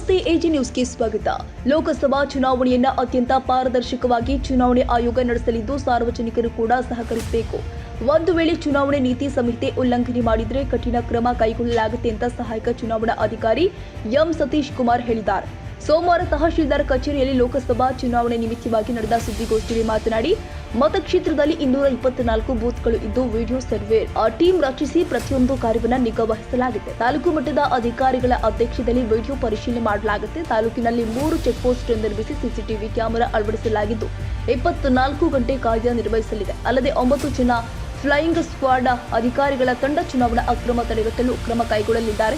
ನಮಸ್ತೆ ಎಜಿ ನ್ಯೂಸ್ಗೆ ಸ್ವಾಗತ. ಲೋಕಸಭಾ ಚುನಾವಣೆಯನ್ನ ಅತ್ಯಂತ ಪಾರದರ್ಶಕವಾಗಿ ಚುನಾವಣೆ ಆಯೋಗ ನಡೆಸಲಿದ್ದು ಸಾರ್ವಜನಿಕರು ಕೂಡ ಸಹಕರಿಸಬೇಕು. ಒಂದು ವೇಳೆ ಚುನಾವಣೆ ನೀತಿ ಸಂಹಿತೆ ಉಲ್ಲಂಘನೆ ಮಾಡಿದರೆ ಕಠಿಣ ಕ್ರಮ ಕೈಗೊಳ್ಳಲಾಗುತ್ತೆ ಅಂತ ಸಹಾಯಕ ಚುನಾವಣಾ ಅಧಿಕಾರಿ ಎಂ ಸತೀಶ್ ಕುಮಾರ್ ಹೇಳಿದ್ದಾರೆ. ಸೋಮವಾರ ತಹಶೀಲ್ದಾರ್ ಕಚೇರಿಯಲ್ಲಿ ಲೋಕಸಭಾ ಚುನಾವಣೆ ನಿಮಿತ್ತವಾಗಿ ನಡೆದ ಸುದ್ದಿಗೋಷ್ಠಿಯಲ್ಲಿ ಮಾತನಾಡಿ, ಮತಕ್ಷೇತ್ರದಲ್ಲಿ 224 ಬೂತ್ಗಳು ಇದ್ದು ವಿಡಿಯೋ ಸರ್ವೆ ಟೀಮ್ ರಚಿಸಿ ಪ್ರತಿಯೊಂದು ಕಾರ್ಯವನ್ನು ನಿಗಾ ವಹಿಸಲಾಗಿದೆ. ತಾಲೂಕು ಮಟ್ಟದ ಅಧಿಕಾರಿಗಳ ಅಧ್ಯಕ್ಷತೆಯಲ್ಲಿ ವಿಡಿಯೋ ಪರಿಶೀಲನೆ ಮಾಡಲಾಗುತ್ತೆ. ತಾಲೂಕಿನಲ್ಲಿ 3 ಚೆಕ್ ಪೋಸ್ಟ್ ನಿರ್ಮಿಸಿ ಸಿಸಿಟಿವಿ ಕ್ಯಾಮೆರಾ ಅಳವಡಿಸಲಾಗಿದ್ದು 24 ಗಂಟೆ ಕಾರ್ಯ ನಿರ್ವಹಿಸಲಿದೆ. ಅಲ್ಲದೆ 9 ಜನ ಫ್ಲೈಯಿಂಗ್ ಸ್ಕ್ವಾಡ್ ಅಧಿಕಾರಿಗಳ ತಂಡ ಚುನಾವಣಾ ಅಕ್ರಮ ತಡೆಗಟ್ಟಲು ಕ್ರಮ ಕೈಗೊಳ್ಳಲಿದ್ದಾರೆ.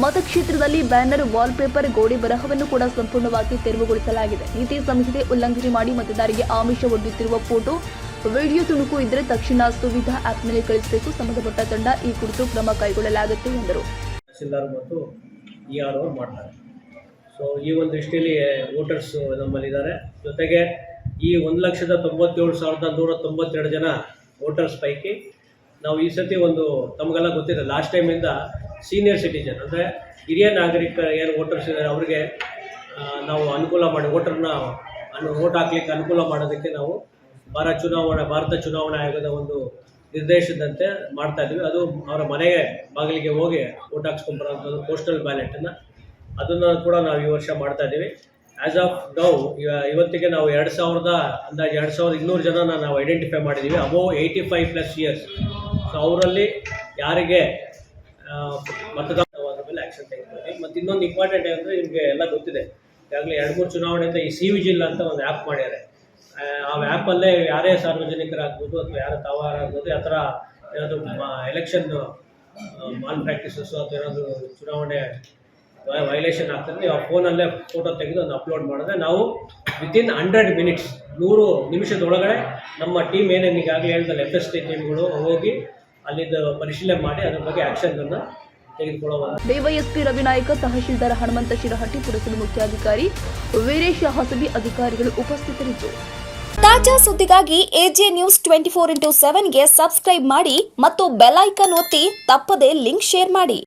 ಮತಕ್ಷೇತ್ರದಲ್ಲಿ ಬ್ಯಾನರ್, ವಾಲ್ಪೇಪರ್, ಗೋಡೆ ಬರಹವನ್ನು ಕೂಡ ಸಂಪೂರ್ಣವಾಗಿ ತೆರವುಗೊಳಿಸಲಾಗಿದೆ. ನೀತಿ ಸಂಹಿತೆ ಉಲ್ಲಂಘನೆ ಮಾಡಿ ಮತದಾರರಿಗೆ ಆಮಿಷ ಒಡ್ಡುತ್ತಿರುವ ಫೋಟೋ, ವಿಡಿಯೋ ತುಣುಕು ಇದ್ದರೆ ತಕ್ಷಣ ಸುವಿಧಾ ಆಪ್ನಲ್ಲಿ ಕಳಿಸಬೇಕು. ಸಂಬಂಧಪಟ್ಟ ತಂಡ ಈ ಕುರಿತು ಕ್ರಮ ಕೈಗೊಳ್ಳಲಾಗುತ್ತೆ ಎಂದರು. ತಹಶೀಲ್ದಾರ್ ಮತ್ತು ERO ಮಾಡ್ತಾರೆ. ಸೊ ಈ ಒಂದು ದೃಷ್ಟಿಯಲ್ಲಿ ವೋಟರ್ಸ್ ನಮ್ಮಲ್ಲಿದ್ದಾರೆ. ಜೊತೆಗೆ ಈ 1,97,192 ಜನ ವೋಟರ್ಸ್ ಪೈಕಿ ನಾವು ಈ ಸತಿ ಒಂದು ತಮಗೆಲ್ಲ ಗೊತ್ತಿದೆ, ಲಾಸ್ಟ್ ಟೈಮಿಂದ ಸೀನಿಯರ್ ಸಿಟಿಜನ್ ಅಂದರೆ ಹಿರಿಯ ನಾಗರಿಕ ಏನು ವೋಟರ್ಸ್ ಇದ್ದಾರೆ ಅವರಿಗೆ ನಾವು ಅನುಕೂಲ ಮಾಡಿ ವೋಟ್ ಹಾಕ್ಲಿಕ್ಕೆ ಅನುಕೂಲ ಮಾಡೋದಕ್ಕೆ ನಾವು ಭಾರತ ಚುನಾವಣಾ ಆಯೋಗದ ಒಂದು ನಿರ್ದೇಶನದಂತೆ ಮಾಡ್ತಾ ಇದ್ದೀವಿ. ಅದು ಅವರ ಮನೆಗೆ ಬಾಗಿಲಿಗೆ ಹೋಗಿ ವೋಟ್ ಹಾಕ್ಸ್ಕೊಂಬರೋಂಥದ್ದು ಪೋಸ್ಟಲ್ ಬ್ಯಾಲೆಟನ್ನು ಅದನ್ನು ಕೂಡ ನಾವು ಈ ವರ್ಷ ಮಾಡ್ತಾ ಇದ್ದೀವಿ. ಆ್ಯಸ್ ಆಫ್ ನೌ ಇವತ್ತಿಗೆ ನಾವು 2,200 ಜನನ ನಾವು ಐಡೆಂಟಿಫೈ ಮಾಡಿದ್ದೀವಿ, ಅಬೋವ್ 85+ ಇಯರ್ಸ್. ಸೊ ಅವರಲ್ಲಿ ಯಾರಿಗೆ ಮತದಾನವಾದ ಮೇಲೆ ಆ್ಯಕ್ಷನ್ ತೆಗೆದುಕೊಳ್ಳಿ. ಮತ್ತು ಇನ್ನೊಂದು ಇಂಪಾರ್ಟೆಂಟ್ ಏನಂದರೆ ನಿಮಗೆ ಎಲ್ಲ ಗೊತ್ತಿದೆ, ಈಗಾಗಲೇ 2-3 ಚುನಾವಣೆಯಿಂದ ಈ CVGIL ಅಂತ ಒಂದು ಆ್ಯಪ್ ಮಾಡ್ಯಾರೆ. ಆ ಆ್ಯಪಲ್ಲೇ ಯಾರೇ ಸಾರ್ವಜನಿಕರಾಗ್ಬೋದು ಅಥವಾ ಯಾರ ತಾವಾರಾಗ್ಬೋದು ಆ ಥರ ಏನಾದರೂ ಎಲೆಕ್ಷನ್ ಮಾಲ್ ಪ್ರಾಕ್ಟೀಸಸ್ಸು ಅಥವಾ ಏನಾದರೂ ಚುನಾವಣೆ ವೈಲೇಷನ್ ಆಗ್ತದೆ, ಆ ಫೋನಲ್ಲೇ ಫೋಟೋ ತೆಗೆದು ಅದನ್ನು ಅಪ್ಲೋಡ್ ಮಾಡಿದ್ರೆ ನಾವು ವಿತಿನ್ 100 ಮಿನಿಟ್ಸ್ 100 ನಿಮಿಷದೊಳಗಡೆ ನಮ್ಮ ಟೀಮ್ ಏನೇನು ಈಗಾಗಲೇ ಹೇಳಿದಲ್ಲಿ FST ಟೀಮ್ಗಳು ಹೋಗಿ ಅಲ್ಲಿದ್ದು ಪರಿಶೀಲನೆ ಮಾಡಿ ಅದ್ರ ಬಗ್ಗೆ ಆ್ಯಕ್ಷನ್ ತೆಗೆದುಕೊಳ್ಳುವ. ಡಿವೈಎಸ್ಪಿ ರವಿನಾಯಕ, ತಹಶೀಲ್ದಾರ್ ಹನುಮಂತ ಶಿರಹಟ್ಟಿ, ಪುರಸಭೆ ಮುಖ್ಯಾಧಿಕಾರಿ ವೀರೇಶ ಹಸಬಿ ಅಧಿಕಾರಿಗಳು ಉಪಸ್ಥಿತರಿದ್ದರು. ತಾಜಾ ಸುದ್ದಿಗಾಗಿ ಎಜೆ ನ್ಯೂಸ್ 24/7ಗೆ ಸಬ್ಸ್ಕ್ರೈಬ್ ಮಾಡಿ ಮತ್ತು ಬೆಲ್ ಐಕಾನ್ ಒತ್ತಿ ತಪ್ಪದೇ ಲಿಂಕ್ ಶೇರ್ ಮಾಡಿ.